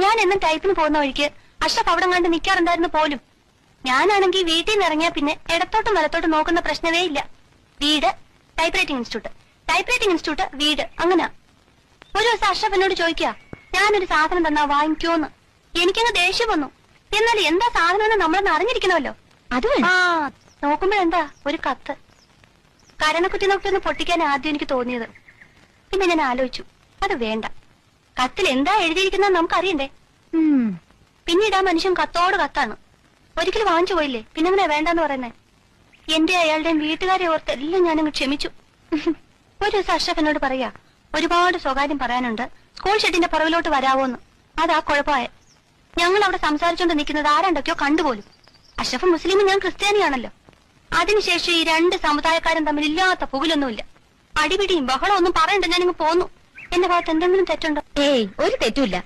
ഞാൻ എന്നും ടൈപ്പിന് പോകുന്ന വഴിക്ക് അഷ്റഫ് അവിടെ കണ്ട് നിൽക്കാറുണ്ടായിരുന്നു പോലും. ഞാനാണെങ്കിൽ വീട്ടിൽ നിന്ന് ഇറങ്ങിയാ പിന്നെ ഇടത്തോട്ടും വലത്തോട്ടും നോക്കുന്ന പ്രശ്നമേ ഇല്ല. വീട്, type writing institute, type writing institute, വീട്, അങ്ങനെ. ഒരു ദിവസം അഷ്റഫ് എന്നോട് ചോദിക്കുക, ഞാനൊരു സാധനം തന്നാ വാങ്ങിക്കോന്ന്. എനിക്കങ്ങ് ദേഷ്യം വന്നു. എന്നാൽ എന്താ സാധനം എന്ന് നമ്മളൊന്ന് അറിഞ്ഞിരിക്കണമല്ലോ. അത് നോക്കുമ്പോഴെന്താ ഒരു കത്ത്. കരണക്കുറ്റി നോക്കി പൊട്ടിക്കാൻ ആദ്യം എനിക്ക് തോന്നിയത്. പിന്നെ ഞാൻ ആലോചിച്ചു, അത് വേണ്ട. കത്തിൽ എന്താ എഴുതിയിരിക്കുന്നത് നമുക്കറിയണ്ടേ. പിന്നീട് ആ മനുഷ്യൻ കത്തോട് കത്താണ്. ഒരിക്കലും വാങ്ങിച്ചു പോയില്ലേ, പിന്നെങ്ങനെ വേണ്ടെന്ന് പറയുന്നേ. എന്റെ അയാളുടെയും വീട്ടുകാരെ ഓർത്ത് എല്ലാം ഞാനങ്ങ് ക്ഷമിച്ചു. ഒരു ദിവസം അഷ്റഫ് എന്നോട് പറയാ, ഒരുപാട് സ്വകാര്യം പറയാനുണ്ട്, സ്കൂൾ ഷെഡിന്റെ പുറകിലോട്ട് വരാവോന്ന്. അതാ കുഴപ്പമായ. ഞങ്ങൾ അവിടെ സംസാരിച്ചോണ്ട് നിൽക്കുന്നത് ആരാണ്ടൊക്കെയോ കണ്ടുപോലും. അഷ്റഫ് മുസ്ലിമും ഞാൻ ക്രിസ്ത്യാനിയാണല്ലോ. അതിനുശേഷം ഈ രണ്ട് സമുദായക്കാരും തമ്മിൽ ഇല്ലാത്ത പുകിലൊന്നുമില്ല. അടിപിടിയും ബഹളം ഒന്നും പറയണ്ട, ഞാനിങ്ങ് പോന്നു. എന്റെ ഭാഗത്ത് എന്തെങ്കിലും തെറ്റുണ്ടോ? ഏയ്, ഒരു തെറ്റുമില്ല.